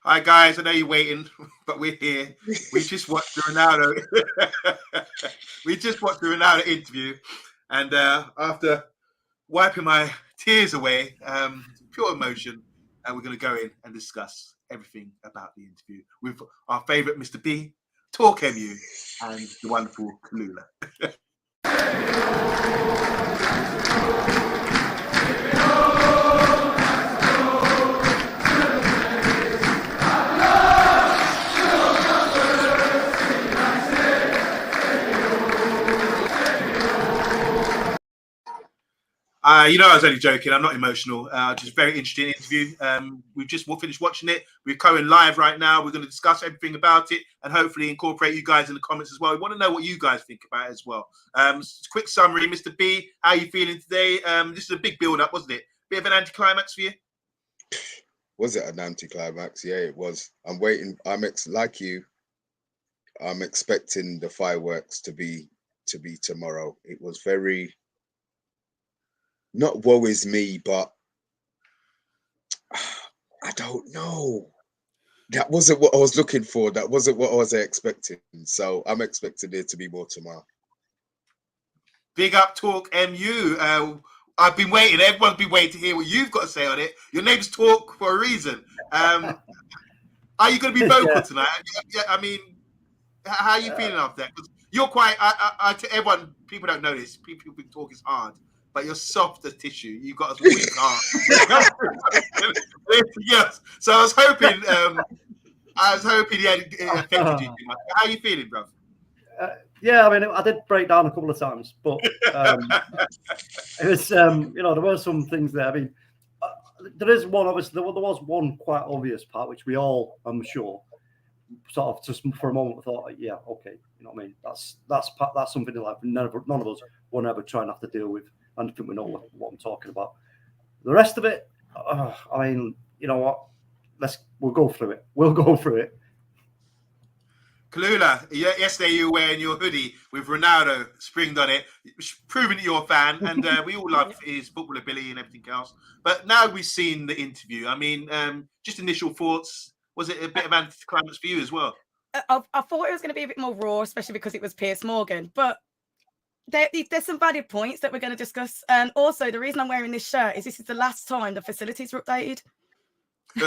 Hi guys, I know you're waiting, but we're here. We just watched the Ronaldo. We just watched the Ronaldo interview, and after wiping my tears away, pure emotion, and we're going to go in and discuss everything about the interview with our favourite Mr. B, TalkMU, and the wonderful Kalula. I was only joking. I'm not emotional. Just a very interesting interview. We've just finished watching it. We're going live right now. We're going to discuss everything about it and hopefully incorporate you guys in the comments as well. We want to know what you guys think about it as well. Quick summary, Mr. B, how are you feeling today? This is a big build-up, wasn't it? Bit of an anticlimax for you? Was it an anticlimax? Yeah, it was. I'm waiting. Like you. I'm expecting the fireworks to be tomorrow. It was very. Not woe is me, but I don't know. That wasn't what I was looking for. That wasn't what I was expecting. So I'm expecting there to be more tomorrow. Big up TalkMU. I've been waiting. Everyone's been waiting to hear what you've got to say on it. Your name's Talk for a reason. Are you going to be vocal tonight? Yeah, I mean, how are you feeling after that? Because you're quite. To everyone, people don't know this. People think Talk is hard. But you're soft as tissue. You've got a weak heart. Yes. So I was hoping he had affected you. How are you feeling, bro? Yeah, I mean, I did break down a couple of times, but it was, there were some things there. I mean, there is one, obviously, there was one quite obvious part, which we all, I'm sure, sort of just for a moment thought, yeah, okay, you know what I mean? That's something in life none of us will ever try and have to deal with. And I think we know what I'm talking about. The rest of it, I mean, you know what? We'll go through it. We'll go through it. Kalula, yesterday you were wearing your hoodie with Ronaldo springed on it, proving that you're a fan, and we all love his football ability and everything else. But now we've seen the interview. I mean, just initial thoughts. Was it a bit of anticlimax for you as well? I thought it was going to be a bit more raw, especially because it was Piers Morgan. But there's some valid points that we're going to discuss. And also, the reason I'm wearing this shirt is this is the last time the facilities were updated. So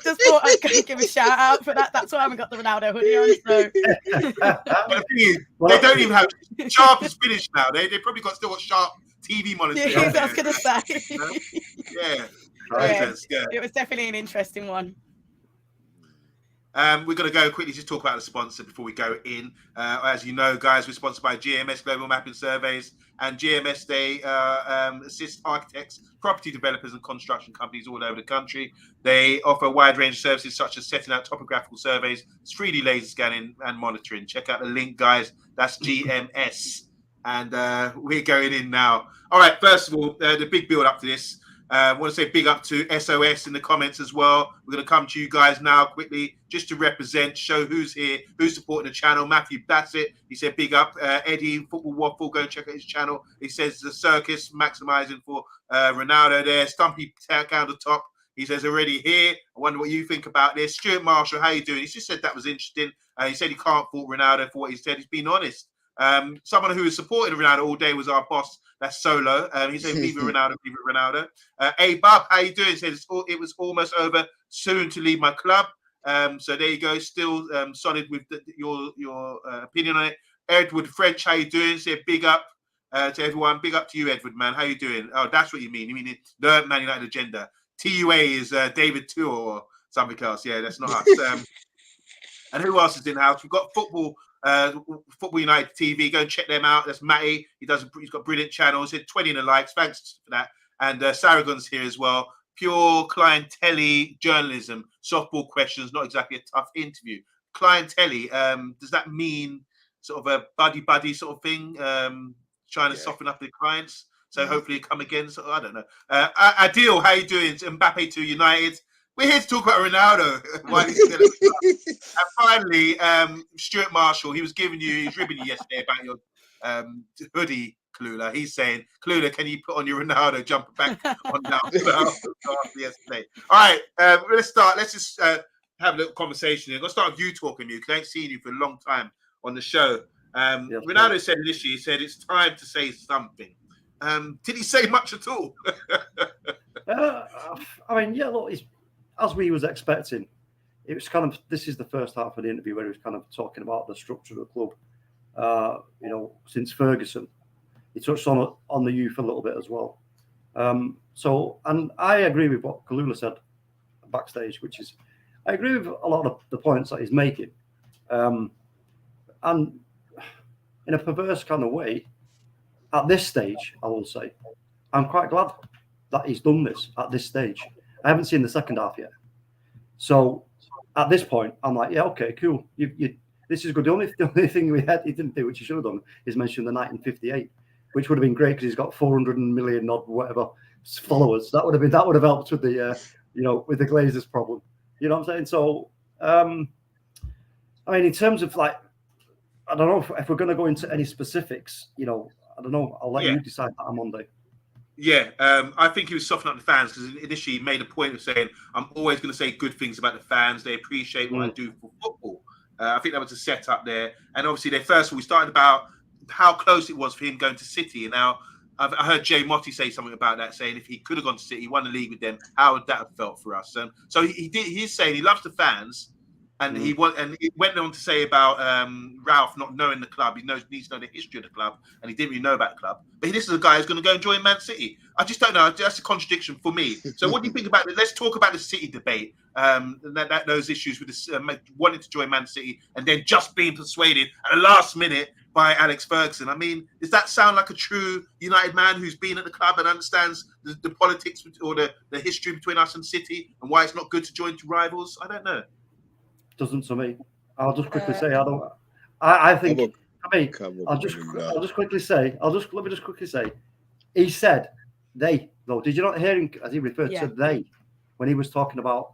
just thought I'd give a shout out for that. That's why I haven't got the Ronaldo hoodie on. So the thing is, they don't even have Sharp is finished now. They probably still got Sharp TV monitors. Yeah, I was going to say. Yeah. It was definitely an interesting one. We're going to go quickly just talk about the sponsor before we go in. As you know, guys, we're sponsored by GMS Global Mapping Surveys, and GMS, they assist architects, property developers, and construction companies all over the country. They offer a wide range of services such as setting out topographical surveys, 3D laser scanning, and monitoring. Check out the link, guys. That's GMS. And we're going in now. All right, first of all, the big build up to this. I want to say big up to SOS in the comments as well. We're going to come to you guys now quickly just to represent, show who's here, who's supporting the channel. Matthew Bassett, he said big up. Eddie, Football Waffle, go and check out his channel. He says the circus, maximizing for Ronaldo there. Stumpy Countertop, he says already here. I wonder what you think about this. Stuart Marshall, how you doing? He just said that was interesting. He said he can't fault Ronaldo for what he said. He's been honest. Someone who was supporting Ronaldo all day was our boss. That's Solo. He said, leave it Ronaldo, leave it Ronaldo. Hey, Bob, how you doing? He says, it was almost over, soon to leave my club. So there you go. Still solid with your opinion on it. Edward French, how you doing? Say big up to everyone. Big up to you, Edward, man. How you doing? Oh, that's what you mean. You mean the Man United agenda. TUA is David Tour or something else. Yeah, that's not us. And who else is in the house? We've got Football United TV. Go and check them out. That's Matty. He's got brilliant channels. Hit 20 in the likes. Thanks for that. And Saragon's here as well. Pure clientele journalism. Softball questions. Not exactly a tough interview. Clientele. Does that mean sort of a buddy sort of thing? Trying to soften up the clients. So hopefully come again. So I don't know. Adil, how you doing? Mbappe to United. We're here to talk about Ronaldo. And finally, Stuart Marshall, he was ribbing you yesterday about your hoodie Kalula. He's saying, Kalula, can you put on your Ronaldo jumper back on now after yesterday? All right, let's start. Let's just have a little conversation. I'm going to start with you talking, because I ain't seen you for a long time on the show. Ronaldo said initially, he said, it's time to say something. Did he say much at all? I mean, yeah, look, as we was expecting, it was kind of, this is the first half of the interview where he was kind of talking about the structure of the club. Since Ferguson, he touched on the youth a little bit as well. And I agree with what Kalula said backstage, which is, I agree with a lot of the points that he's making. And in a perverse kind of way, at this stage, I will say, I'm quite glad that he's done this at this stage. I haven't seen the second half yet. So at this point, I'm like, yeah, okay, cool. This is good. The only thing he didn't do, which he should have done, is mention the night in '58, which would have been great because he's got 400 million odd whatever followers. That would have helped with the with the Glazers problem. You know what I'm saying? So I mean, in terms of like, I don't know if we're going to go into any specifics. I don't know. I'll let you decide that on Monday. Yeah, I think he was softening up the fans because initially he made a point of saying, I'm always going to say good things about the fans. They appreciate what I do for football. I think that was a setup there. And obviously, we started about how close it was for him going to City. And now I heard Jay Motti say something about that, saying if he could have gone to City, won the league with them, how would that have felt for us? So he's saying he loves the fans. And he went on to say about Ralph not knowing the club. He needs to know the history of the club, and he didn't really know about the club. But this is a guy who's going to go and join Man City. I just don't know. That's a contradiction for me. So what do you think about it? Let's talk about the City debate. Those issues with this, wanting to join Man City and then just being persuaded at the last minute by Alex Ferguson. I mean, does that sound like a true United man who's been at the club and understands the politics or the history between us and City and why it's not good to join two rivals? I don't know. Doesn't to me. I'll just quickly say I think let me just quickly say he said they though. Did you not hear him as he referred to they when he was talking about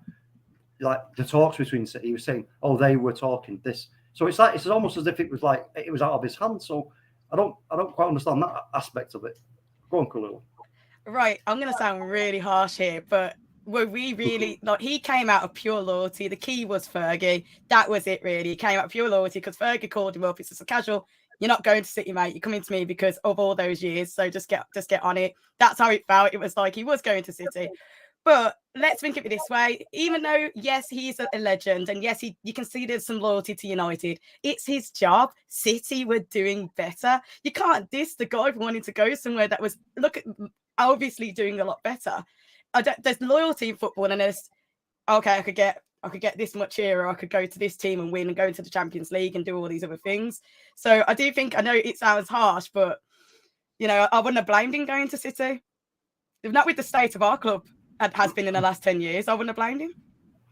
like the talks between City? He was saying, oh, they were talking this. So it's like it's almost as if it was like it was out of his hands. So I don't quite understand that aspect of it. Go on, Khalil. Right, I'm gonna sound really harsh here, but were we really like he came out of pure loyalty? The key was Fergie. That was it, really. He came out of pure loyalty because Fergie called him up. It's just a casual. You're not going to City, mate. You're coming to me because of all those years. So just get on it. That's how it felt. It was like he was going to City. But let's think of it this way. Even though, yes, he's a legend, and yes, you can see there's some loyalty to United. It's his job. City were doing better. You can't diss the guy for wanting to go somewhere that was obviously doing a lot better. There's loyalty in football, and there's okay. I could get this much here, or I could go to this team and win and go into the Champions League and do all these other things. So I do think I know it sounds harsh, but I wouldn't have blamed him going to City. If not with the state of our club has been in the last 10 years, I wouldn't have blamed him.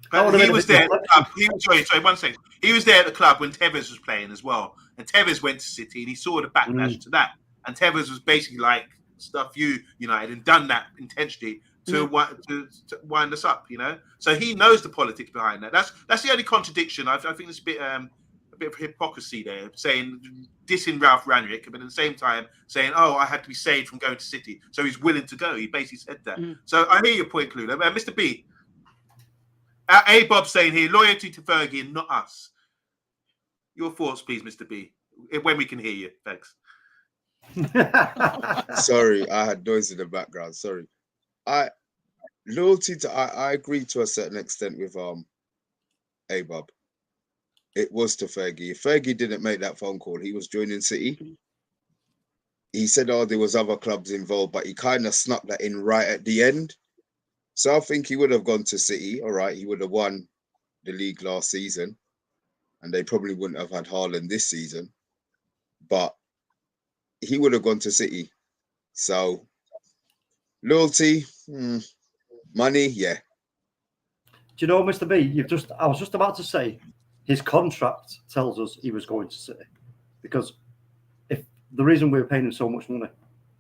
But he was there at the club. Sorry, 1 second. He was there at the club when Tevez was playing as well, and Tevez went to City, and he saw the backlash to that. And Tevez was basically like, "Stuff you, United," and done that intentionally to wind us up, So he knows the politics behind that. That's the only contradiction. I think there's a bit of hypocrisy there, saying dissing Ralph Rangnick, but at the same time saying, "Oh, I had to be saved from going to City," so he's willing to go. He basically said that. So I hear your point, Clue. Mr. B, Bob saying here, loyalty to Fergie and not us. Your thoughts, please, Mr. B, when we can hear you. Thanks. Sorry, I had noise in the background. Sorry. I agree to a certain extent with Bob. It was to Fergie. If Fergie didn't make that phone call, he was joining City. He said, oh, there was other clubs involved, but he kind of snuck that in right at the end. So I think he would have gone to City. All right, he would have won the league last season, and they probably wouldn't have had Haaland this season. But he would have gone to City. So loyalty, money, yeah. Do you know, Mr. B, I was just about to say his contract tells us he was going to City, because if the reason we were paying him so much money,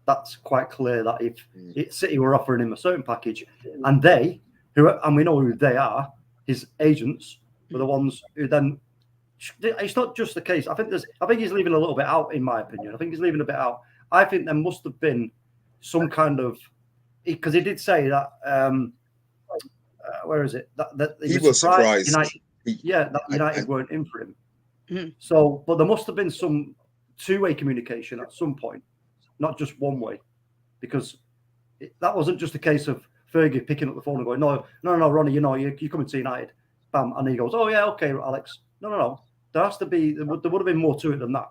that's quite clear that if City were offering him a certain package, and we know who they are, his agents were the ones who then. It's not just the case. I think he's leaving a little bit out, in my opinion. I think he's leaving a bit out. I think there must have been some kind of, because he did say that. Where is it? That he was surprised. United, that United weren't in for him. Mm-hmm. So, but there must have been some two-way communication at some point, not just one way, because that wasn't just a case of Fergie picking up the phone and going, no, Ronnie, you're coming to United, bam, and he goes, oh yeah, okay, Alex. No. There has to be. There would have been more to it than that.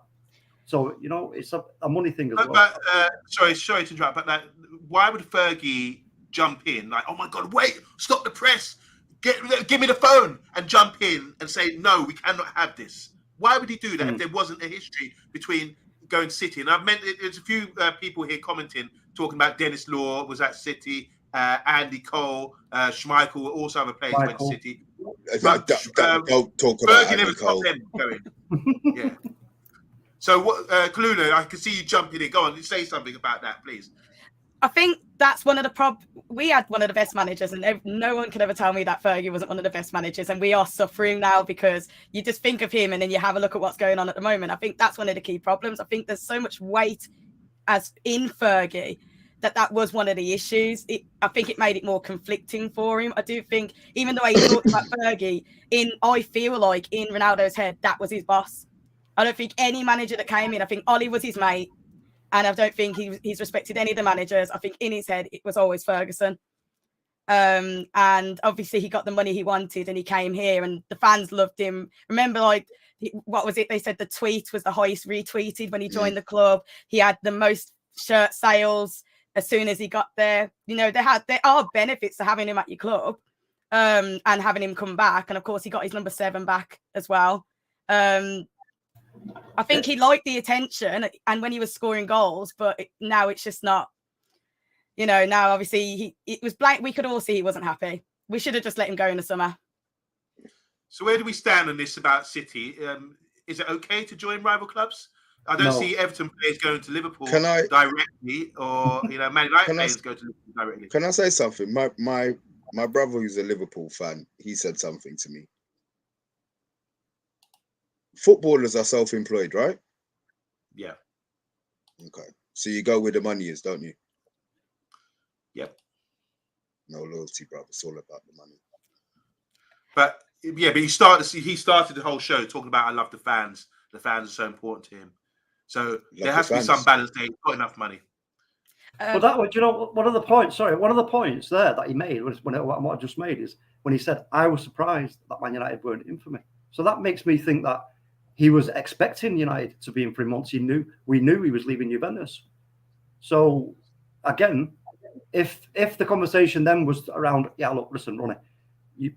So it's a money thing as well. But sorry to interrupt. But why would Fergie jump in like, oh my God, wait, stop the press, give me the phone, and jump in and say, no, we cannot have this? Why would he do that if there wasn't a history between going to City? And I've meant there's a few people here commenting, talking about Dennis Law was at City, Andy Cole, Schmeichel, also other players went to City. But, don't talk about Fergie never stopped them going. Yeah. So what, Kaluna, I can see you jumping in. Go on, say something about that, please. I think that's one of the problems. We had one of the best managers, and no one could ever tell me that Fergie wasn't one of the best managers. And we are suffering now because you just think of him and then you have a look at what's going on at the moment. I think that's one of the key problems. I think there's so much weight as in Fergie that was one of the issues. I think it made it more conflicting for him. I do think, even though he talked about Fergie, I feel like in Ronaldo's head, that was his boss. I don't think any manager that came in, I think Ollie was his mate. And I don't think he's respected any of the managers. I think in his head, it was always Ferguson. And obviously he got the money he wanted and he came here and the fans loved him. Remember, what was it? They said the tweet was the highest retweeted when he joined the club. He had the most shirt sales as soon as he got there. There are benefits to having him at your club and having him come back. And of course, he got his number 7 back as well. I think he liked the attention and when he was scoring goals, but now it's just not, now obviously it was blank. We could all see he wasn't happy. We should have just let him go in the summer. So where do we stand on this about City? Is it okay to join rival clubs? I don't see Everton players going to Liverpool directly or, Man United players go to Liverpool directly. Can I say something? My brother who's a Liverpool fan, he said something to me. Footballers are self-employed, right? Yeah. Okay. So you go where the money is, don't you? Yep. No loyalty, brother. It's all about the money. But he started the whole show talking about I love the fans. The fans are so important to him. So there has to be some balance there. He's got enough money. But that was, one of the points there that he made was what I just made is when he said, I was surprised that Man United weren't in for me. So that makes me think that he was expecting United to be in for him once we knew he was leaving Juventus. So again, if the conversation then was around, listen, Ronnie, we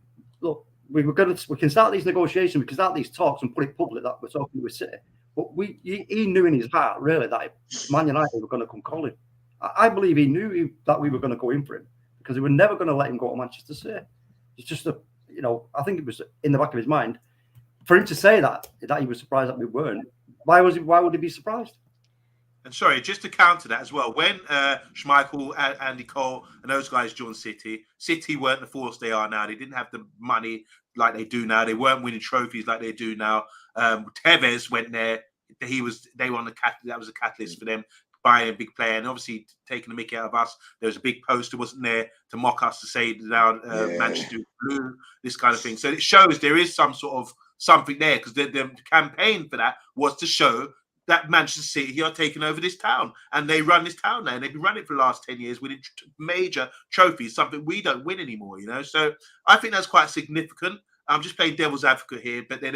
can start these negotiations, we can start these talks and put it public that we're talking with City. But he knew in his heart really that Man United were going to come calling. I believe he knew that we were going to go in for him because they were never going to let him go to Manchester City. It's just I think it was in the back of his mind. For him to say that he was surprised that we weren't, why would he be surprised? And sorry, just to counter that as well, when Schmeichel, Andy Cole, and those guys joined City weren't the force they are now. They didn't have the money like they do now. They weren't winning trophies like they do now. Tevez went there. They were on the that was a catalyst for them buying a big player, and obviously taking the mickey out of us. There was a big poster, wasn't there, to mock us to say now Manchester blue, this kind of thing. So it shows there is some sort of something there because the campaign for that was to show that Manchester City are taking over this town and they run this town now and they've been running it for the last 10 years winning major trophies, something we don't win anymore, So I think that's quite significant. I'm just playing devil's advocate here, but then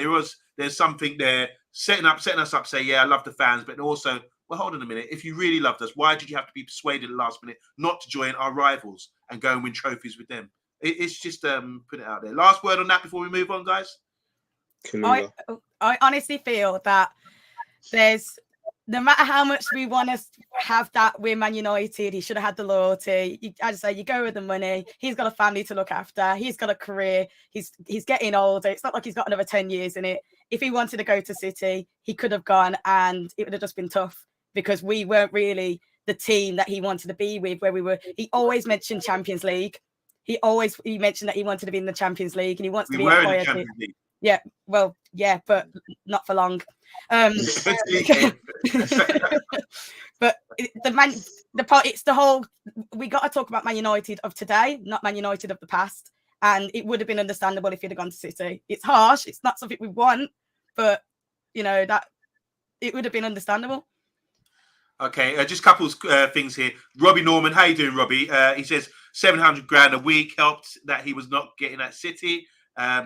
there's something there setting us up, say, I love the fans, but also, well, hold on a minute. If you really loved us, why did you have to be persuaded at the last minute not to join our rivals and go and win trophies with them? It's just put it out there. Last word on that before we move on, guys. I honestly feel that there's, no matter how much we want to have that with Man United, he should have had the loyalty. As I say, you go with the money. He's got a family to look after. He's got a career. He's getting older. It's not like he's got another 10 years in it. If he wanted to go to City, he could have gone and it would have just been tough because we weren't really the team that he wanted to be with, where we were. He always mentioned Champions League. He mentioned that he wanted to be in the Champions League and he wants to be in the Champions League. Yeah, well, yeah, but not for long. But it's the whole. We got to talk about Man United of today, not Man United of the past. And it would have been understandable if you'd have gone to City. It's harsh. It's not something we want, but you know that it would have been understandable. Okay, just a couple of things here. Robbie Norman, how you doing, Robbie? He says 700 grand a week helped that he was not getting at City.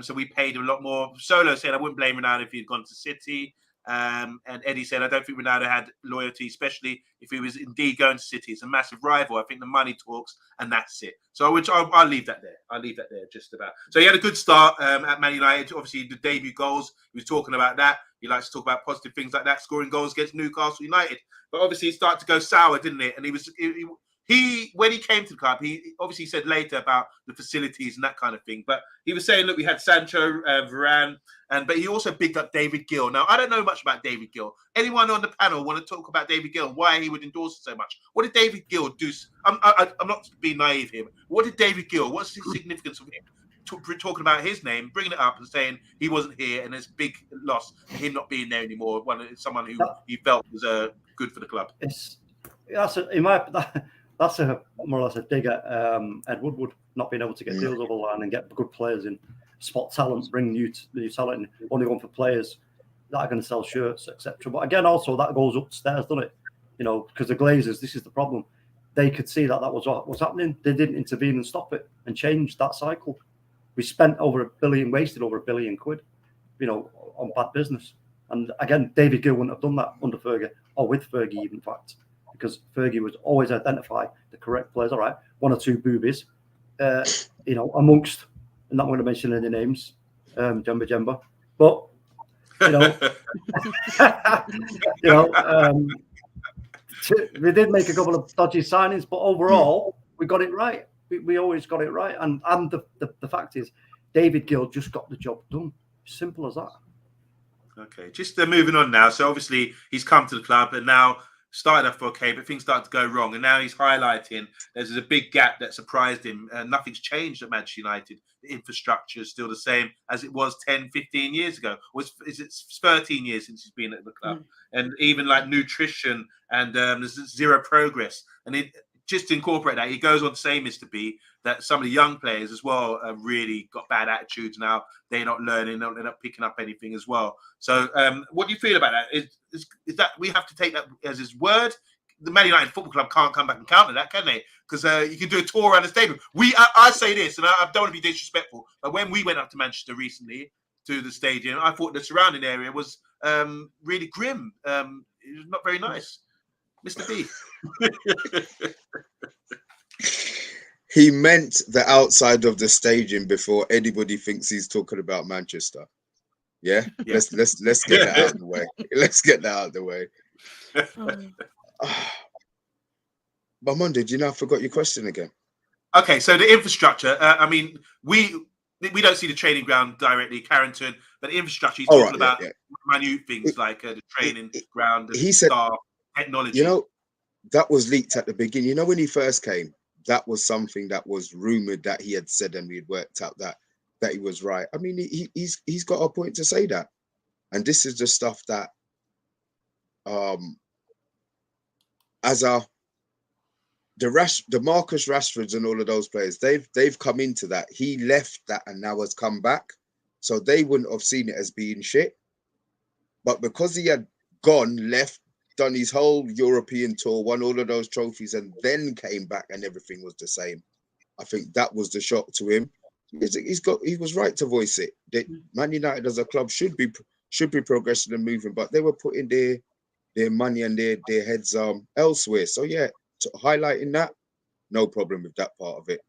So we paid him a lot more. Solo said, I wouldn't blame Ronaldo if he'd gone to City. And Eddie said, I don't think Ronaldo had loyalty, especially if he was indeed going to City. It's a massive rival. I think the money talks, and that's it. So I'll leave that there. I'll leave that there just about. So he had a good start at Man United. Obviously, the debut goals, he was talking about that. He likes to talk about positive things like that, scoring goals against Newcastle United. But obviously, it started to go sour, didn't it? And he when he came to the club, he obviously said later about the facilities and that kind of thing. But he was saying, look, we had Sancho, Varane, but he also bigged up David Gill. Now, I don't know much about David Gill. Anyone on the panel want to talk about David Gill and why he would endorse it so much? What did David Gill do? I'm not being naive here. What did David Gill, what's the significance of him? Talking about his name, bringing it up and saying he wasn't here and it's a big loss for him not being there anymore. Someone who he felt was good for the club. That's more or less a dig at Ed Woodward not being able to get deals over the line and get good players in, spot talent, bring new talent, and only going for players that are going to sell shirts, etc. But again, also that goes upstairs, doesn't it? You know, because the Glazers, this is the problem. They could see that was what was happening. They didn't intervene and stop it and change that cycle. We spent wasted over £1 billion, you know, on bad business. And again, David Gill wouldn't have done that under Fergie, or with Fergie, even, in fact, because Fergie would always identify the correct players. All right, one or two boobies, you know, amongst, I'm not going to mention any names, Jemba, but you know, we did make a couple of dodgy signings, but overall, we got it right. We always got it right, and the fact is, David Gill just got the job done. Simple as that. Okay, just moving on now. So obviously he's come to the club and now started off okay, but things started to go wrong, and now he's highlighting there's a big gap that surprised him. Nothing's changed at Manchester United. The infrastructure is still the same as it was 10, 15 years ago. Is it 13 years since he's been at the club? And even like nutrition and there's zero progress. And just to incorporate that, he goes on to say, Mr. B, that some of the young players as well have really got bad attitudes now. They're not learning, they're not picking up anything as well. So what do you feel about that? Is that we have to take that as his word? The Man United Football Club can't come back and counter that, can they? Because you can do a tour around the stadium. I say this, and I don't want to be disrespectful, but when we went up to Manchester recently to the stadium, I thought the surrounding area was really grim. It was not very nice. Mr. B. He meant the outside of the stadium before anybody thinks he's talking about Manchester. Yeah? Let's get that out of the way. Let's get that out of the way. But Monday, do you know I forgot your question again? Okay, so the infrastructure. I mean, we don't see the training ground directly, Carrington, but the infrastructure. He's talking about minute things like the training ground, the staff, technology. You know, that was leaked at the beginning. You know, when he first came, that was something that was rumored that he had said, and we had worked out that he was right. I mean, he's got a point to say that, and this is the stuff that, the Marcus Rashfords and all of those players, they've come into that. He left that and now has come back, so they wouldn't have seen it as being shit. But because he had gone, left, done his whole European tour, won all of those trophies, and then came back and everything was the same, I think that was the shock to him. He was right to voice it. Man United as a club should be progressing and moving, but they were putting their money and their heads elsewhere. So yeah, highlighting that, no problem with that part of it.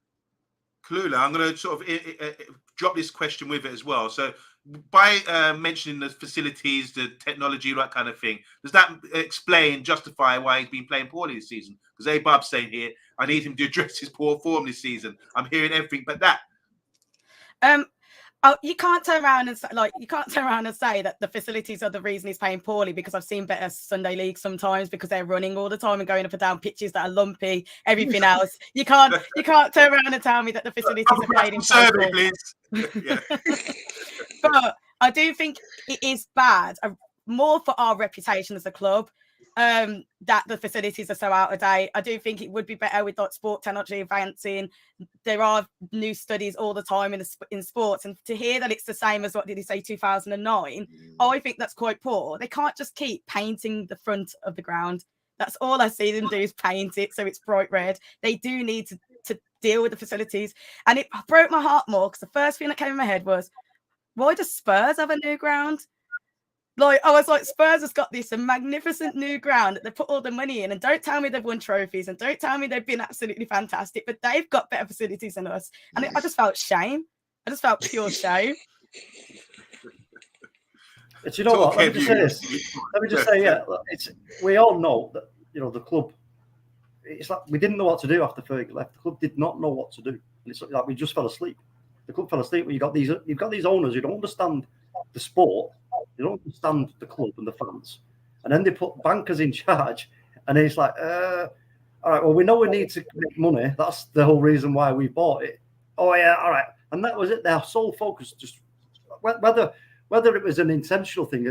Kalula, I'm going to sort of drop this question with it as well. So by mentioning the facilities, the technology, that kind of thing, does that justify why he's been playing poorly this season? Because A-Bub's saying here, I need him to address his poor form this season. I'm hearing everything but that. You can't turn around and say that the facilities are the reason he's playing poorly, because I've seen better Sunday league sometimes because they're running all the time and going up and down pitches that are lumpy, everything else. You can't turn around and tell me that the facilities are playing in survey, please. But I do think it is bad, more for our reputation as a club, that the facilities are so out of date. I do think it would be better with like sport technology advancing. There are new studies all the time in sports, and to hear that it's the same as what did he say 2009, I think that's quite poor. They can't just keep painting the front of the ground. That's all I see them do is paint it so it's bright red. They do need to deal with the facilities, and it broke my heart more because the first thing that came in my head was, why does Spurs have a new ground? Like, I was like, Spurs has got this magnificent new ground that they put all the money in, and don't tell me they've won trophies, and don't tell me they've been absolutely fantastic, but they've got better facilities than us. And I just felt shame. I just felt pure shame. But you know what? Let me just say this. Let me just say, yeah, we all know that, you know, the club, it's like we didn't know what to do after Fergie left. The club did not know what to do. And it's like we just fell asleep. The club fell asleep when you've got these owners who don't understand the sport. They don't understand the club and the fans, and then they put bankers in charge, and it's like, all right, well, we know we need to make money. That's the whole reason why we bought it. Oh yeah, all right, and that was it. Their sole focus, just whether it was an intentional thing,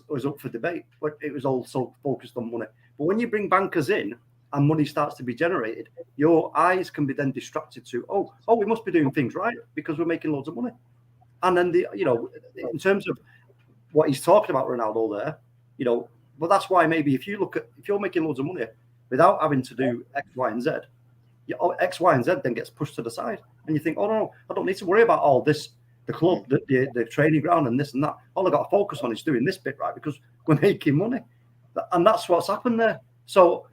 was up for debate. But it was all so focused on money. But when you bring bankers in and money starts to be generated, your eyes can be then distracted to, oh, we must be doing things right because we're making loads of money. And then in terms of what he's talking about, Ronaldo there, but that's why maybe if you're making loads of money without having to do X, Y, and Z, X, Y, and Z then gets pushed to the side, and you think, oh no, I don't need to worry about all this, the club, the training ground, and this and that. All I got to focus on is doing this bit right because we're making money, and that's what's happened there. So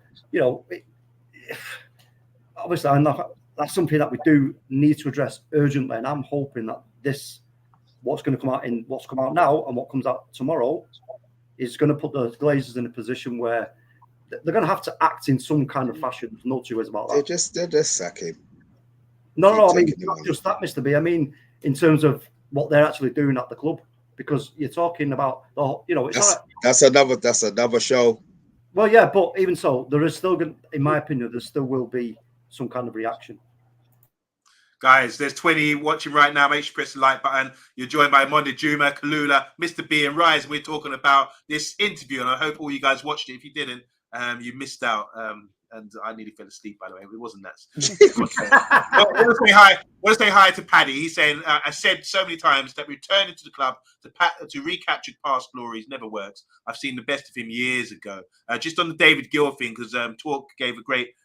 obviously, that's something that we do need to address urgently, and I'm hoping that what's come out now and what comes out tomorrow is going to put the Glazers in a position where they're going to have to act in some kind of fashion. There's no two ways about that. They're just sacking. No, I mean, not just that, Mr. B. I mean, in terms of what they're actually doing at the club, because you're talking about that's another show. Well, yeah, but even so, there is still, in my opinion, there still will be some kind of reaction. Guys, there's 20 watching right now. Make sure you press the like button. You're joined by Omundi Juma, Kalula, Mr. B, and Rise. We're talking about this interview, and I hope all you guys watched it. If you didn't, you missed out. And I nearly fell asleep, by the way. It wasn't that. I want to say hi to Paddy. He's saying, I said so many times that returning to the club to recapture past glories never works. I've seen the best of him years ago. Just on the David Gill thing, because Talk gave a great...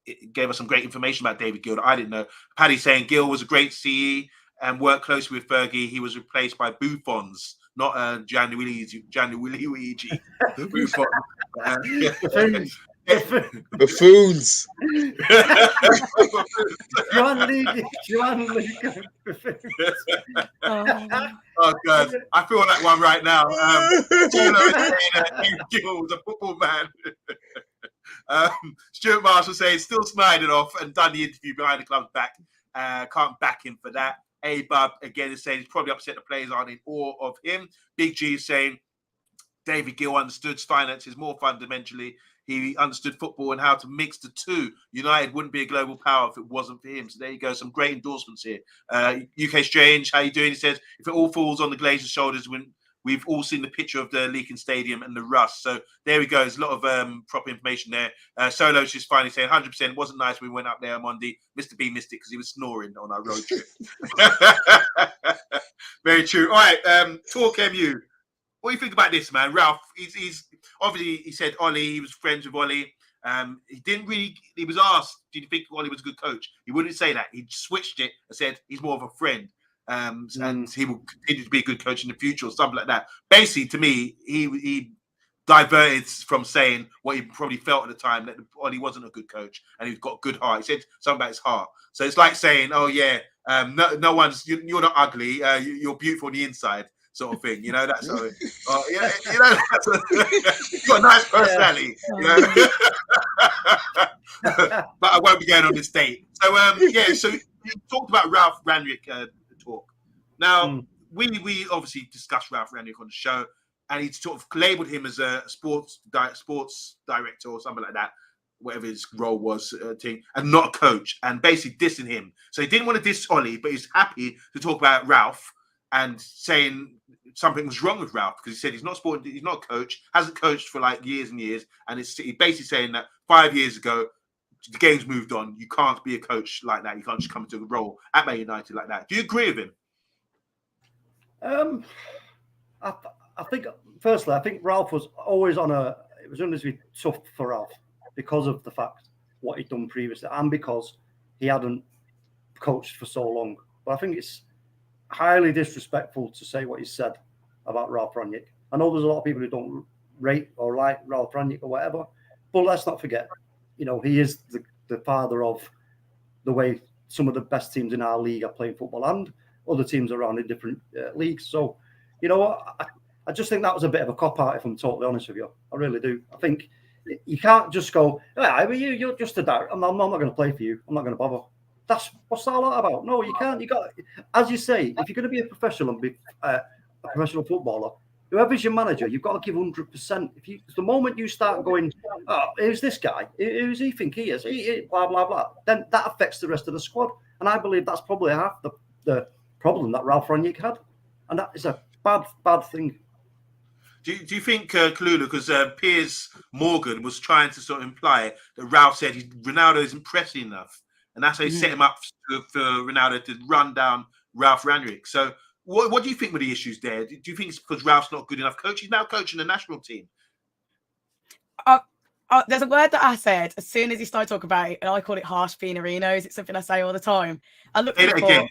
it gave us some great information about David Gill that I didn't know. Paddy saying Gill was a great CE and worked closely with Fergie. He was replaced by Buffons, not Gianluigi. Buffon. Buffoons. Oh God, I feel that one right now. David Gill was a football man. Stuart Marshall saying still sniding off and done the interview behind the club's back. Can't back him for that. A-Bub again is saying he's probably upset the players aren't in awe of him. Big G is saying David Gill understood finances more fundamentally. He understood football and how to mix the two. United wouldn't be a global power if it wasn't for him. So there you go. Some great endorsements here. UK Strange, how you doing? He says, if it all falls on the Glazers' shoulders, we've all seen the picture of the leaking stadium and the rust. So there we go. There's a lot of proper information there. Solo's just finally saying 100% wasn't nice when we went up there on Monday. Mr. B missed it because he was snoring on our road trip. Very true. All right, TalkMU. What do you think about this, man? Ralph, he's obviously, he said Ollie, he was friends with Ollie. He was asked, did you think Ollie was a good coach? He wouldn't say that. He switched it and said he's more of a friend. And he will continue to be a good coach in the future or something like that. Basically, to me, he diverted from saying what he probably felt at the time, that Ollie wasn't a good coach and he's got a good heart. He said something about his heart. So it's like saying, oh yeah, no one's, you're not ugly, you're beautiful on the inside, sort of thing. You know, that's sort of, yeah, you know, you've got a nice personality. Yeah. You know? But I won't be going on this date. So yeah, so you talked about Ralph Rangnick talk. Now we obviously discussed Ralph Rangnick on the show, and he sort of labelled him as a sports director or something like that, whatever his role was, and not a coach, and basically dissing him. So he didn't want to diss Ollie, but he's happy to talk about Ralph and saying something was wrong with Ralph because he said he's not a coach, hasn't coached for like years and years, and he's basically saying that 5 years ago the game's moved on. You can't be a coach like that. You can't just come into a role at Man United like that. Do you agree with him? I think, firstly, I think Ralph was always it was going to be tough for Ralph because of the fact what he'd done previously and because he hadn't coached for so long. But I think it's highly disrespectful to say what he said about Ralph Rangnick. I know there's a lot of people who don't rate or like Ralph Rangnick or whatever, but let's not forget, he is the father of the way some of the best teams in our league are playing football and other teams around in different leagues. So, you know what? I just think that was a bit of a cop-out, if I'm totally honest with you. I really do. I think you can't just go, you're just a director. I'm not going to play for you. I'm not going to bother. What's that all about? No, you can't. You got, as you say, if you're going to be a professional and be a professional footballer, whoever's your manager, you've got to give 100%. The moment you start going, who's this guy? Who's he think he is? Blah, blah, blah. Then that affects the rest of the squad. And I believe that's probably half the problem that Ralph Rangnick had. And that is a bad thing. Do you think, Kalulu, because Piers Morgan was trying to sort of imply that Ralph said Ronaldo isn't pressing enough, and that's how he set him up for Ronaldo to run down Ralph Rangnick. So what do you think were the issues there? Do you think it's because Ralph's not good enough coach? He's now coaching the national team. There's a word that I said as soon as he started talking about it, and I call it harsh beanerinos. It's something I say all the time. I looked at it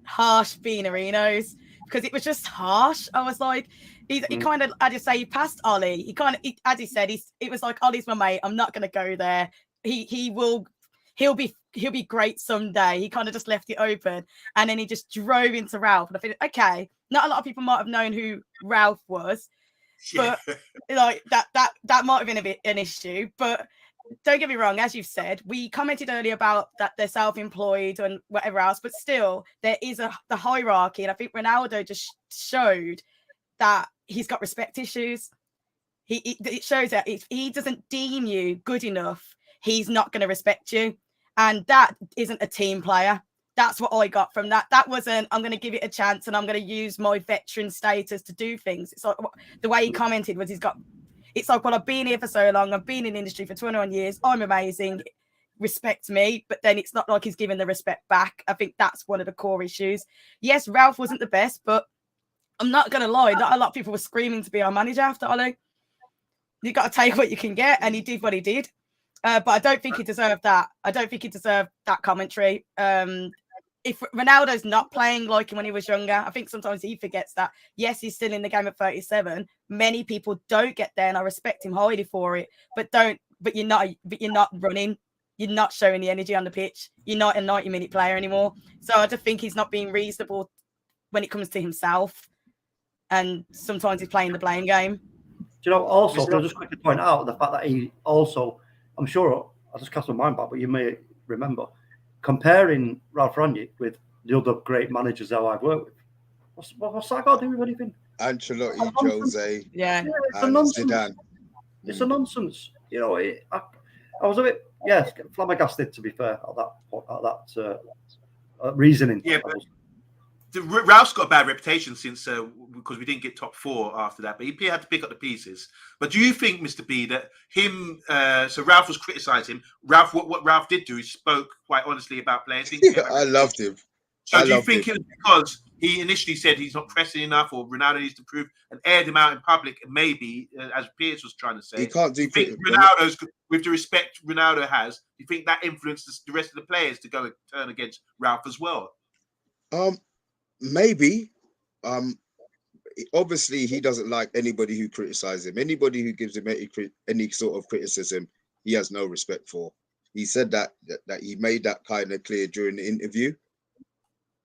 harsh beanerinos because it was just harsh. I was like, he kind of, I just say, he passed Ollie. He kind of, as he said, it was like, Ollie's my mate. I'm not going to go there. He'll be great someday. He kind of just left it open, and then he just drove into Ralph. And I think, okay, not a lot of people might have known who Ralph was, but like that might have been a bit an issue. But don't get me wrong, as you've said, we commented earlier about that they're self-employed and whatever else, but still there is the hierarchy, and I think Ronaldo just showed that he's got respect issues. It shows that if he doesn't deem you good enough, he's not going to respect you. And that isn't a team player. That's what I got from that. That wasn't, I'm going to give it a chance and I'm going to use my veteran status to do things. It's like the way he commented was it's like, well, I've been here for so long. I've been in the industry for 21 years. I'm amazing. Respect me. But then it's not like he's giving the respect back. I think that's one of the core issues. Yes, Ralph wasn't the best, but I'm not going to lie. Not a lot of people were screaming to be our manager after Ollie. You got to take what you can get. And he did what he did. But I don't think he deserved that. I don't think he deserved that commentary. If Ronaldo's not playing like him when he was younger, I think sometimes he forgets that. Yes, he's still in the game at 37. Many people don't get there, and I respect him highly for it. But you're not running. You're not showing the energy on the pitch. You're not a 90-minute player anymore. So I just think he's not being reasonable when it comes to himself. And sometimes he's playing the blame game. Do you know, also, I'll just quickly point out the fact that he also, I'm sure, I'll just cast my mind back, but you may remember, comparing Ralph Rangnick with the other great managers that I've worked with. What's that got to do with anything? Ancelotti, Jose, yeah, it's a nonsense. Zidane. It's a nonsense. You know, I was a bit, flabbergasted, to be fair, at that reasoning. Yeah, but Ralph's got a bad reputation since because we didn't get top 4 after that, but he had to pick up the pieces. But do you think, Mr. B, that so Ralph was criticising him? What Ralph did do, he spoke quite honestly about players. I loved him. So do you think it was because he initially said he's not pressing enough, or Ronaldo needs to prove, and aired him out in public, and maybe, as Piers was trying to say, he can't do Ronaldo's, with the respect Ronaldo has, do you think that influences the rest of the players to go and turn against Ralph as well? Maybe. Obviously, he doesn't like anybody who criticizes him. Anybody who gives him any sort of criticism, he has no respect for. He said that he made that kind of clear during the interview.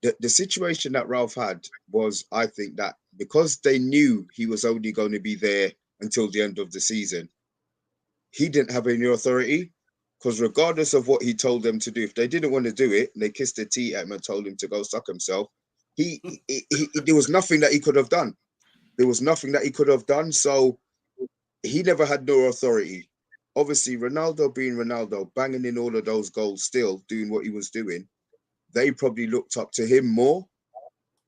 The situation that Ralph had was, I think, that because they knew he was only going to be there until the end of the season, he didn't have any authority. Because regardless of what he told them to do, if they didn't want to do it, and they kissed their teeth at him and told him to go suck himself, there was nothing that he could have done. There was nothing that he could have done. So he never had no authority. Obviously, Ronaldo being Ronaldo, banging in all of those goals, still doing what he was doing, they probably looked up to him more.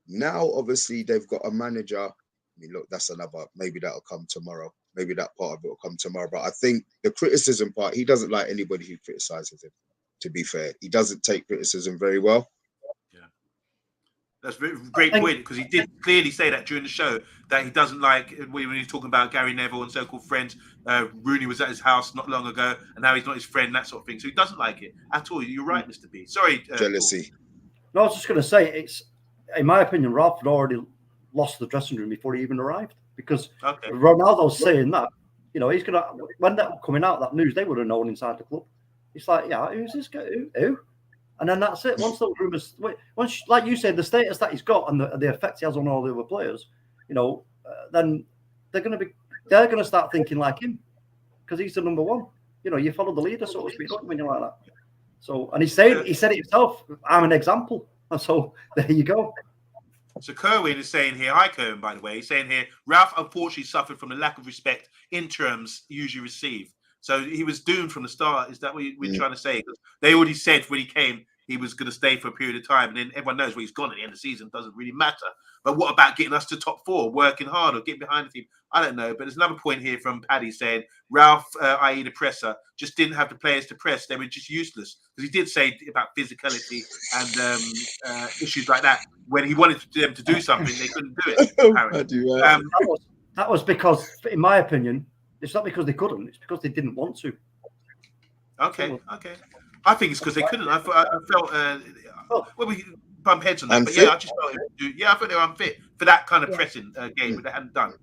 Now, obviously, they've got a manager. I mean, look, that's another. Maybe that'll come tomorrow. Maybe that part of it will come tomorrow. But I think the criticism part, he doesn't like anybody who criticizes him. To be fair, he doesn't take criticism very well. That's a great point, because he did clearly say that during the show that he doesn't like when he's talking about Gary Neville and so-called friends. Rooney was at his house not long ago, and now he's not his friend, that sort of thing. So he doesn't like it at all. You're right, Mr. B. Sorry, Jealousy. No, I was just going to say, it's, in my opinion, Ralph had already lost the dressing room before he even arrived, because Ronaldo's saying that, you know, he's going to, when that coming out, that news, they would have known inside the club. It's like, yeah, who's this guy? Who? And then that's it. Once those rumors, once, like you said, the status that he's got and the effect he has on all the other players, you know, then they're going to start thinking like him, because he's the number one. You know, you follow the leader, so to speak, when you're like that. So, and he said it himself. I'm an example. So there you go. So Kerwin is saying here, hi Kerwin, by the way, he's saying here, Ralph unfortunately suffered from the lack of respect interims usually receive. So he was doomed from the start. Is that what we're trying to say? They already said when he came, he was going to stay for a period of time, and then everyone knows where he's gone at the end of the season. It doesn't really matter. But what about getting us to top four, working hard, or getting behind the team? I don't know. But there's another point here from Paddy saying Ralph, i.e. the presser, just didn't have the players to press. They were just useless. Because he did say about physicality and issues like that. When he wanted them to do something, they couldn't do it. That was because, in my opinion, it's not because they couldn't. It's because they didn't want to. Okay. I think it's because they couldn't. I felt well, we bump heads on that, but yeah, I just felt I thought they were unfit for that kind of pressing game that they hadn't done.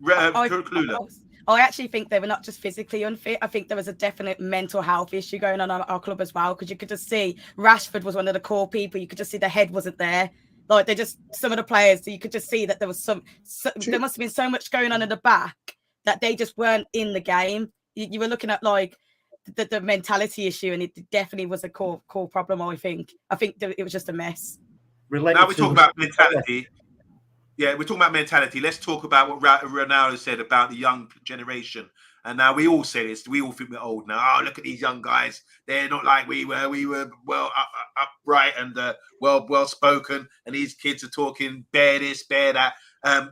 I actually think they were not just physically unfit. I think there was a definite mental health issue going on at our club as well, because you could just see Rashford was one of the core people. You could just see the head wasn't there. Like some of the players, you could just see that there was there must have been so much going on in the back that they just weren't in the game. You were looking at like the mentality issue, and it definitely was a core problem. I think it was just a mess. Now we talk about mentality. Yeah, we're talking about mentality. Let's talk about what Ronaldo said about the young generation. And now we all say this. We all think we're old now. Oh, look at these young guys. They're not like we were. We were well upright and well spoken. And these kids are talking bear this, bear that.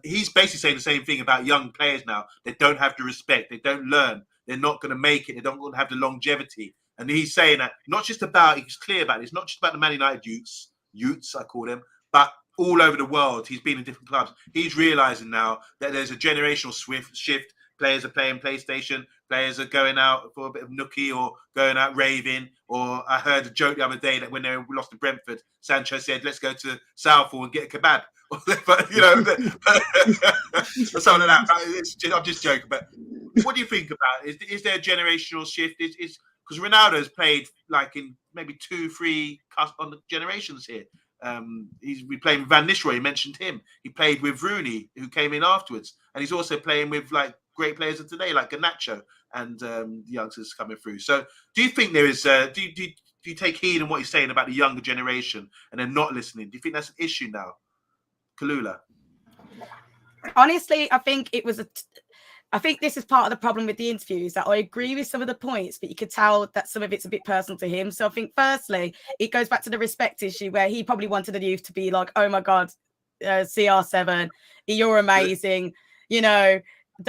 He's basically saying the same thing about young players now. They don't have the respect. They don't learn. They're not going to make it. They don't have the longevity. And he's saying that not just about, he's clear about it. It's not just about the Man United youths, I call them, but all over the world. He's been in different clubs. He's realizing now that there's a generational shift. Players are playing PlayStation. Players are going out for a bit of nookie or going out raving. Or I heard a joke the other day that when they lost to Brentford, Sancho said, let's go to Southall and get a kebab. But, you know, something like that. I'm just joking. But what do you think about it? Is there a generational shift? Is because Ronaldo's played like in maybe 2-3 on the generations here. We playing with Van Nistelrooy. He mentioned him. He played with Rooney, who came in afterwards, and he's also playing with like great players of today, like Garnacho and the youngsters coming through. So, do you think there is? Do you take heed in what he's saying about the younger generation and they're not listening? Do you think that's an issue now, Kalula? Honestly, I think it was I think this is part of the problem with the interviews, that I agree with some of the points, but you could tell that some of it's a bit personal to him. So I think firstly, it goes back to the respect issue, where he probably wanted the youth to be like, oh my God, CR7, you're amazing. You know,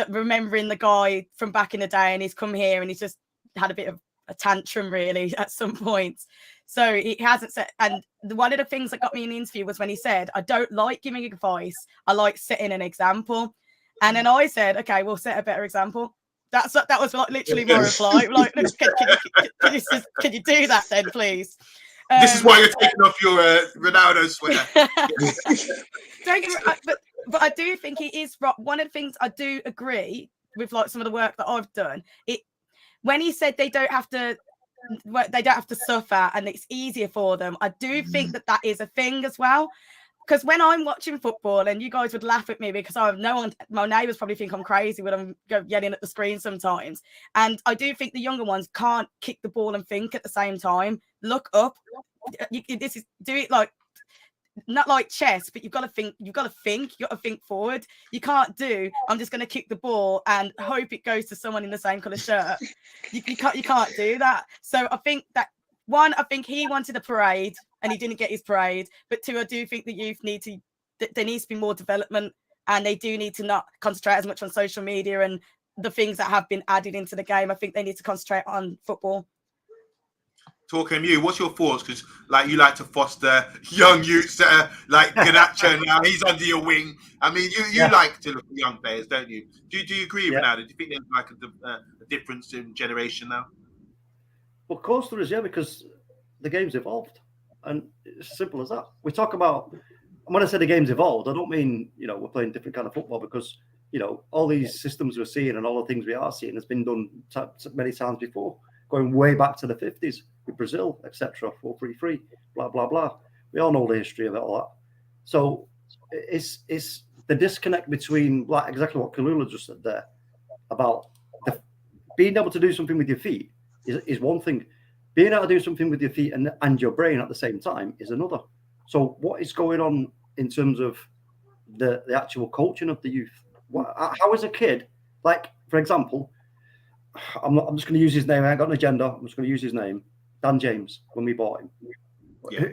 remembering the guy from back in the day, and he's come here and he's just had a bit of a tantrum really at some points. So he hasn't said, and one of the things that got me in the interview was when he said, I don't like giving advice, I like setting an example. And then I said, okay, we'll set a better example. That was like literally my reply. Like, can you do that then, please? This is why you're taking off your Ronaldo sweater. Don't get me, but I do think he is right. One of the things I do agree with, like some of the work that I've done, when he said they don't have to suffer and it's easier for them, I do think that is a thing as well. Because when I'm watching football, and you guys would laugh at me because my neighbours probably think I'm crazy when I'm yelling at the screen sometimes. And I do think the younger ones can't kick the ball and think at the same time. Look up. Do it like, not like chess, but you've got to think forward. You can't do, I'm just going to kick the ball and hope it goes to someone in the same colour shirt. You can't do that. So I think that, one, I think he wanted a parade and he didn't get his parade. But two, I do think the youth need to there needs to be more development, and they do need to not concentrate as much on social media and the things that have been added into the game. I think they need to concentrate on football. TalkMU, what's your thoughts? Because like you like to foster young youths that are like Ganacho now, he's under your wing. I mean, you like to look at young players, don't you? Do you agree, Ronaldo? Do you think there's like a difference in generation now? Well, of course there is, yeah, because the game's evolved, and it's as simple as that. We talk about, and when I say the game's evolved, I don't mean we're playing different kind of football, because all these systems we're seeing and all the things we are seeing has been done many times before, going way back to the 50s with Brazil, etc. 4-3-3, blah blah blah. We all know the history of it, all that. So it's the disconnect between, like exactly what Kalula just said there about being able to do something with your feet is one thing. Being able to do something with your feet and your brain at the same time is another. So what is going on in terms of the actual coaching of the youth? How is a kid, like, for example, I'm just going to use his name. I ain't got an agenda. I'm just going to use his name. Dan James, when we bought him. Yeah.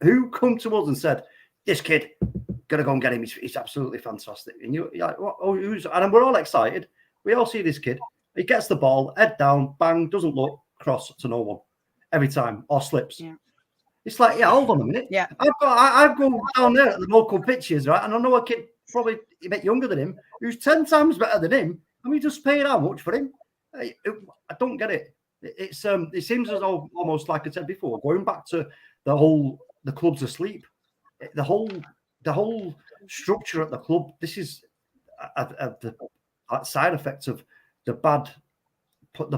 Who come to us and said, this kid, gotta go and get him. He's absolutely fantastic. And you're like, what? Oh, and we're all excited. We all see this kid. He gets the ball, head down, bang, doesn't look, cross to no one every time, or slips. Yeah. It's like, hold on a minute. Yeah. I go down there at the local pitches, right? And I know a kid probably a bit younger than him who's 10 times better than him, and we just paid how much for him? I don't get it. It seems as though, almost like I said before, going back to the club's asleep. The whole structure at the club. This is the side effects of the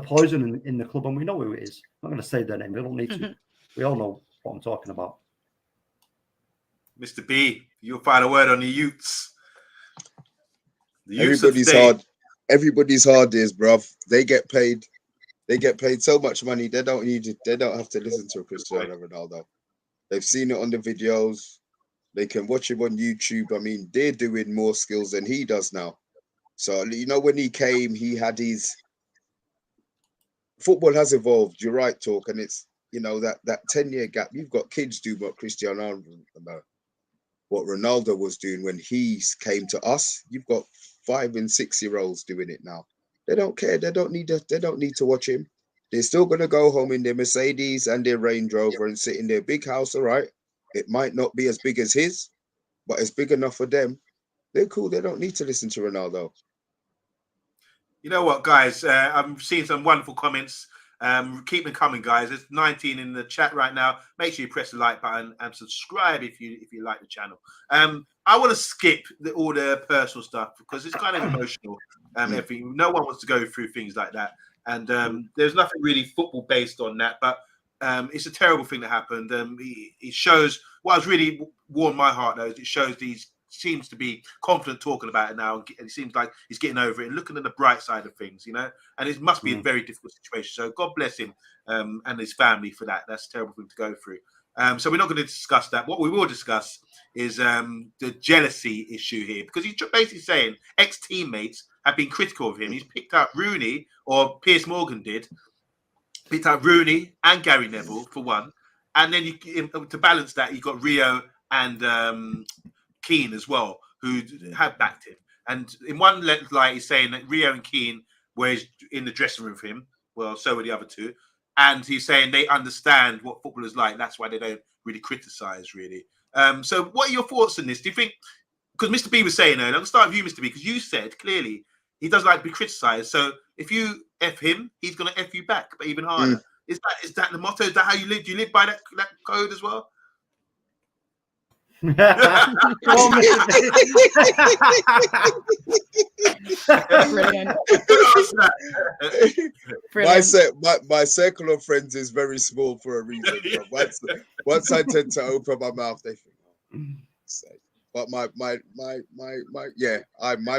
poison in the club, and we know who it is. I'm not going to say their name. We don't need to. We all know what I'm talking about. Mr. B, you'll find a word on the youths. Everybody's hard is, bruv. They get paid so much money. They don't have to listen to Cristiano Ronaldo. They've seen it on the videos. They can watch him on YouTube. I mean, they're doing more skills than he does now. So, when he came, he had his... Football has evolved. You're right, Talk. And it's, that 10-year gap. You've got kids do what what Ronaldo was doing when he came to us. You've got 5- and 6-year-olds doing it now. They don't care. They don't need to watch him. They're still going to go home in their Mercedes and their Range Rover and sit in their big house, all right? It might not be as big as his, but it's big enough for them. They're cool. They don't need to listen to Ronaldo. You know what, guys? I'm seeing some wonderful comments. Keep them coming, guys. There's 19 in the chat right now. Make sure you press the like button and subscribe if you like the channel. I want to skip all the personal stuff because it's kind of emotional. Everything. No one wants to go through things like that. And there's nothing really football based on that, but it's a terrible thing that happened. It shows what has really warmed my heart, though, is it shows seems to be confident talking about it now, and it seems like he's getting over it and looking at the bright side of things, and it must be a very difficult situation. So God bless him and his family for that. That's a terrible thing to go through. So we're not going to discuss that. What we will discuss is the jealousy issue here, because he's basically saying ex-teammates have been critical of him. He's picked up Rooney, or Piers Morgan picked up Rooney and Gary Neville for one, and then to balance that, you've got Rio and Keane as well, who have backed him. And in one light, he's saying that Rio and Keane were in the dressing room for him. Well, so were the other two. And he's saying they understand what football is like. That's why they don't really criticize, really. So what are your thoughts on this? Do you think, because Mr. B was saying earlier, I'm going to start with you, Mr. B, because you said clearly he doesn't like to be criticized. So if you F him, he's going to F you back, but even harder. Is that the motto? Is that how you live? Do you live by that code as well? Brilliant. My circle of friends is very small for a reason. Once I tend to open my mouth, they think, but my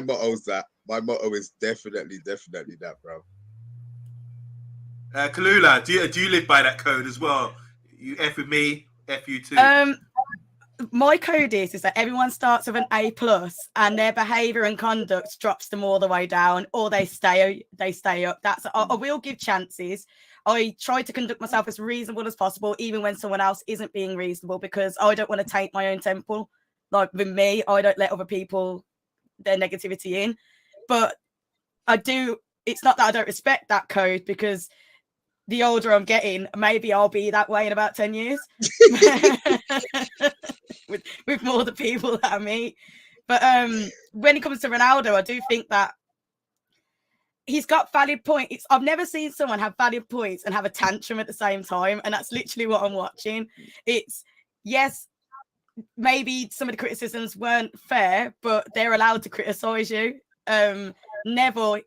motto is that. My motto is definitely that, bro. Kalula, do you live by that code as well? You F with me, F you too. My code is that everyone starts with an A+ and their behaviour and conduct drops them all the way down, or they stay up. I will give chances. I try to conduct myself as reasonable as possible, even when someone else isn't being reasonable, because I don't want to taint my own temple Like with me, I don't let other people their negativity in, but I do. It's not that I don't respect that code, because the older I'm getting, maybe I'll be that way in about 10 years with more the people that I meet. But when it comes to Ronaldo, I do think that he's got valid points. I've never seen someone have valid points and have a tantrum at the same time, and that's literally what I'm watching. It's, yes, maybe some of the criticisms weren't fair, but they're allowed to criticize you. Neville,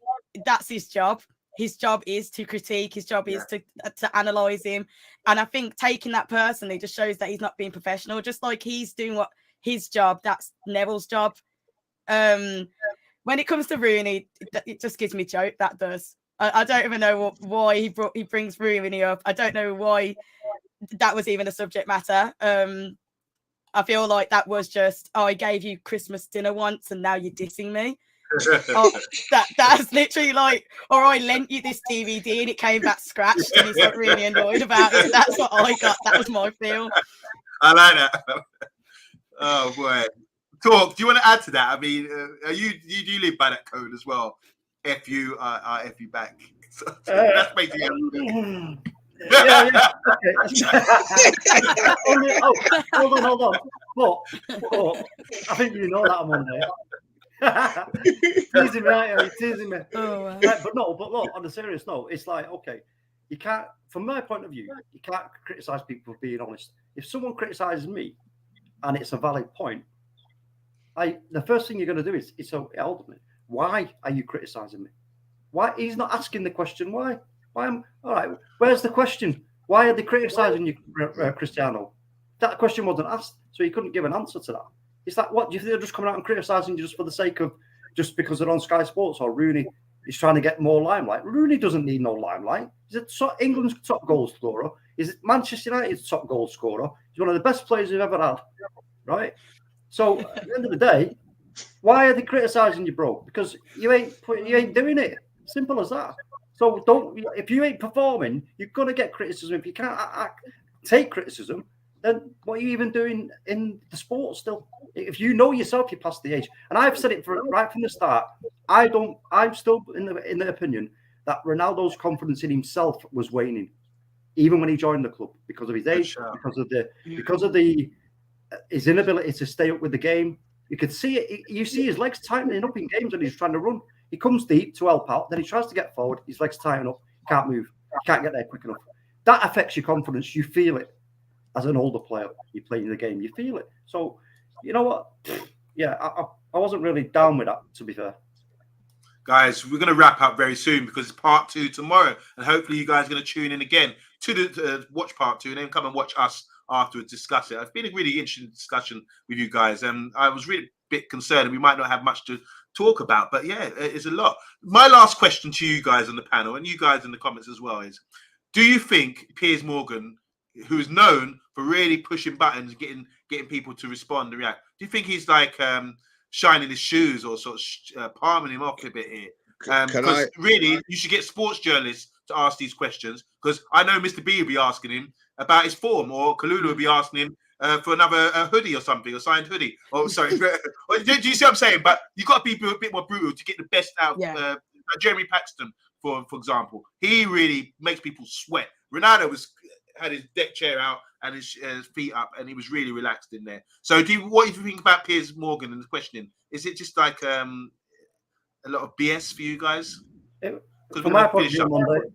that's his job. His job is to critique. His job is to analyze him. And I think taking that personally just shows that he's not being professional. Just like he's doing what his job, that's Neville's job. When it comes to Rooney, it just gives me joke. That does. I don't even know why he brings Rooney up. I don't know why that was even a subject matter. I feel like that was just, I gave you Christmas dinner once and now you're dissing me. That's literally like, or I lent you this DVD and it came back scratched and he's like really annoyed about it. That's what I got. That was my feel. I like that. Oh boy. Talk. Do you want to add to that? I mean, you live by that code as well? F you back. That's basically. Yeah. Okay. Hold on. But I think you know that I'm on there. Teasing me, right? Teasing me. Oh, wow. Right, but look, on a serious note, it's like, okay, you can't, from my point of view, you can't criticize people for being honest. If someone criticizes me and it's a valid point, the first thing you're going to do is ultimately, why are you criticizing me? Why? He's not asking the question, why? All right, where's the question? Why are they criticizing you, Cristiano? That question wasn't asked, so he couldn't give an answer to that. It's like, what, do you think they're just coming out and criticizing you just for the sake of, just because they're on Sky Sports, or Rooney is trying to get more limelight? Rooney doesn't need no limelight. He's England's top goal scorer. He's Manchester United's top goal scorer. He's one of the best players we've ever had, right? So at the end of the day, why are they criticizing you, bro? Because you ain't doing it. Simple as that. So if you ain't performing, you're gonna get criticism. If you can't take criticism, then what are you even doing in the sport still? If you know yourself, you're past the age. And I've said it right from the start. I'm still in the opinion that Ronaldo's confidence in himself was waning, even when he joined the club, because of his age, because of his inability to stay up with the game. You could see it. You see his legs tightening up in games when he's trying to run. He comes deep to help out, then he tries to get forward. His legs tighten up, can't move, can't get there quick enough. That affects your confidence. You feel it as an older player. You play in the game, you feel it. So, you know what? Yeah, I wasn't really down with that, to be fair. Guys, we're going to wrap up very soon because it's part 2 tomorrow, and hopefully you guys are going to tune in again to watch part 2 and then come and watch us afterwards discuss it. It's been a really interesting discussion with you guys, and I was really a bit concerned we might not have much to talk about, but yeah, it's a lot. My last question to you guys on the panel, and you guys in the comments as well, is: do you think Piers Morgan, who is known for really pushing buttons, getting people to respond and react, do you think he's like shining his shoes or sort of palming him off a bit here? Because really, you should get sports journalists to ask these questions, because I know Mr. B will be asking him about his form, or Kalulu will be asking him for another hoodie or something, a signed hoodie. Oh, sorry. Do you see what I'm saying? But you've got to be a bit more brutal to get the best out of Jeremy Paxton, for example. He really makes people sweat. Ronaldo had his deck chair out and his feet up, and he was really relaxed in there. So what do you think about Piers Morgan and the questioning? Is it just like a lot of BS for you guys? From my point of view,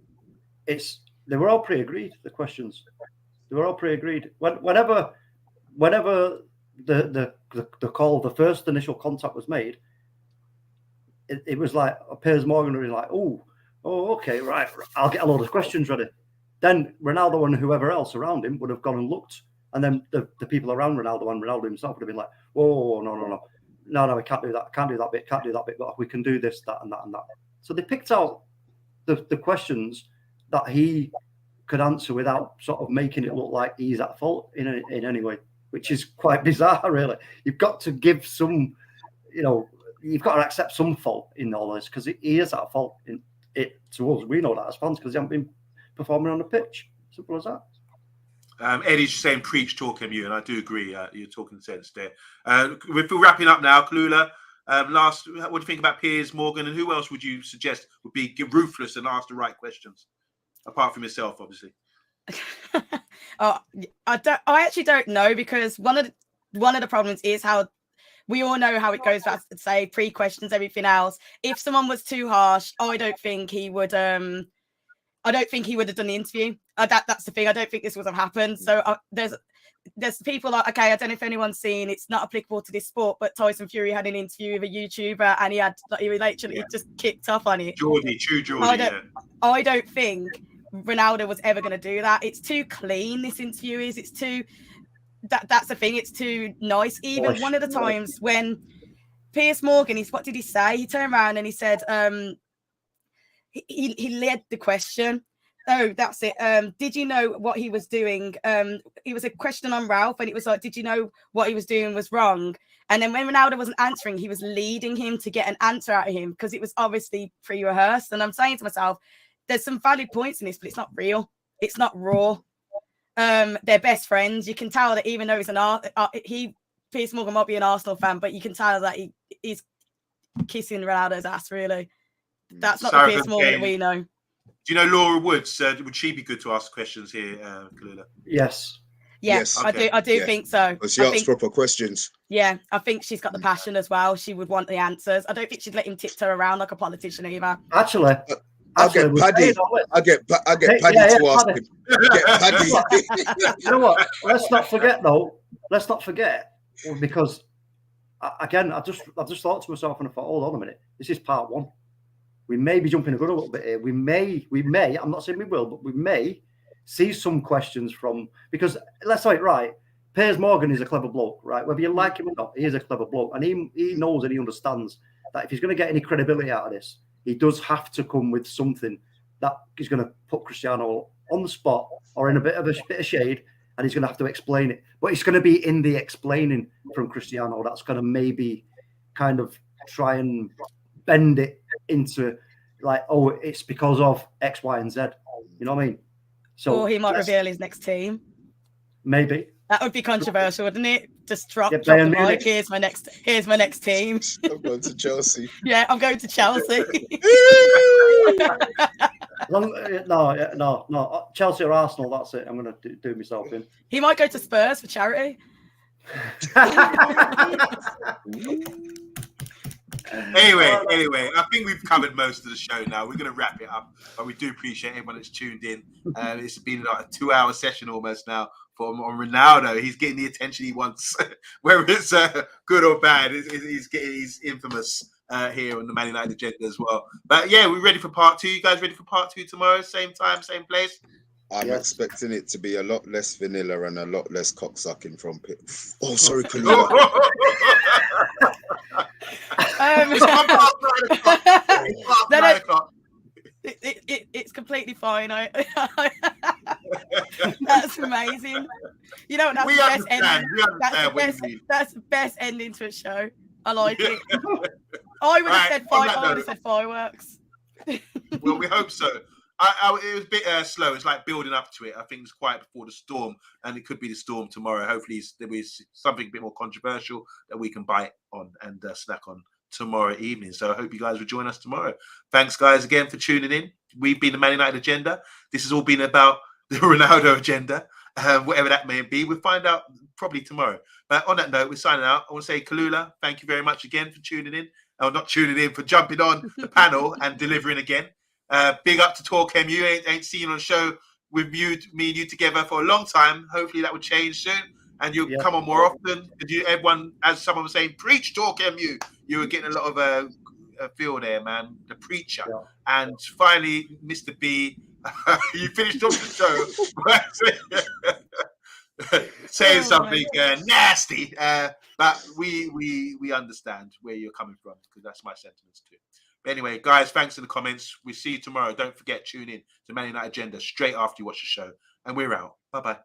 they were all pre-agreed, the questions. They were all pre-agreed. Whenever the call, the first initial contact was made, it was like Piers Morgan was like, oh, okay, right, I'll get a load of questions ready. Then Ronaldo and whoever else around him would have gone and looked, and then the people around Ronaldo and Ronaldo himself would have been like, whoa, no, we can't do that, can't do that bit, but we can do this, that, and that, and that. So they picked out the questions that he could answer without sort of making it look like he's at fault in any way, which is quite bizarre, really. You've got to give some, you've got to accept some fault in all this, because he is at fault in it to us. We know that as fans, because he hasn't been performing on the pitch. Simple as that. Eddie's saying preach TalkMU, and I do agree. You're talking sense there. We're wrapping up now. Kalula, last, what do you think about Piers Morgan, and who else would you suggest would be ruthless and ask the right questions, apart from yourself, obviously? I actually don't know, because one of the problems is how we all know how it goes back to say pre-questions, everything else. If someone was too harsh, I don't think he would have done the interview. That's the thing. I don't think this would have happened. So there's people like, okay, I don't know if anyone's seen, it's not applicable to this sport, but Tyson Fury had an interview with a YouTuber, and he literally just kicked off on it. Geordie. I don't think Ronaldo was ever going to do that. It's too clean, this interview is. It's too... That's the thing. It's too nice. Even one of the times when Piers Morgan, what did he say? He turned around and he said, he led the question. Oh, that's it. Did you know what he was doing? It was a question on Ralph, and it was like, did you know what he was doing was wrong? And then when Ronaldo wasn't answering, he was leading him to get an answer out of him, because it was obviously pre-rehearsed. And I'm saying to myself, there's some valid points in this, but it's not real. It's not raw. They're best friends. You can tell that, even though Piers Morgan might be an Arsenal fan, but you can tell that he's kissing Ronaldo's ass, really. That's not the Piers Morgan that we know. Do you know Laura Woods? Would she be good to ask questions here, Kalula? Yes. Yes, okay. I do think so. But she asks proper questions. Yeah, I think she's got the passion as well. She would want the answers. I don't think she'd let him tiptoe around like a politician either. Actually, I get Paddy. I get Paddy to ask him. Get Paddy. You know what? Let's not forget, because again, I just thought to myself, and I thought, hold on a minute, this is part one. We may be jumping the gun a little bit here. We may. I'm not saying we will, but we may see some questions from, because let's say it right. Piers Morgan is a clever bloke, right? Whether you like him or not, he is a clever bloke, and he knows and he understands that if he's going to get any credibility out of this, he does have to come with something that is going to put Cristiano on the spot or in a bit of shade, and he's going to have to explain it. But it's going to be in the explaining from Cristiano that's going to maybe kind of try and bend it into like, oh, it's because of X, Y, and Z. You know what I mean? So, or he might reveal his next team. Maybe. That would be controversial, wouldn't it? Just drop the mic. Here's my next team. I'm going to Chelsea. Yeah, I'm going to Chelsea. No. Chelsea or Arsenal, that's it. I'm going to do myself in. He might go to Spurs for charity. Anyway, I think we've covered most of the show now. We're going to wrap it up, but we do appreciate everyone that's tuned in. It's been like a 2-hour session almost now on Ronaldo. He's getting the attention he wants, whether it's good or bad. He's infamous here on the Man United agenda as well. But yeah, we're ready for part 2. You guys ready for part 2 tomorrow? Same time, same place? I'm expecting it to be a lot less vanilla and a lot less cocksucking from Pitt. Oh, sorry, Kalula. It's completely fine. That's amazing. You know, that's the best ending. That's the best ending to a show. I like it. I would have said fireworks. Well, we hope so. It was a bit slow. It's like building up to it. I think it's quiet before the storm, and it could be the storm tomorrow. Hopefully, there'll be something a bit more controversial that we can bite on and snack on tomorrow evening. So I hope you guys will join us tomorrow. Thanks, guys, again for tuning in. We've been the Man United agenda. This has all been about the Ronaldo agenda, whatever that may be. We'll find out probably tomorrow. But on that note, we're signing out. I want to say, Kalula, thank you very much again for tuning in. Not tuning in, for jumping on the panel and delivering again. Big up to TalkMU. Ain't seen on a show with me and you together for a long time. Hopefully that will change soon, and you'll come on more often. Everyone, as someone was saying, preach TalkMU. You were getting a lot of a feel there, man. The preacher. Yeah. And finally, Mr. B, you finished off the show saying something nasty. But we understand where you're coming from, because that's my sentiments too. But anyway, guys, thanks in the comments. We'll see you tomorrow. Don't forget, tune in to Man United Agenda straight after you watch the show. And we're out. Bye-bye.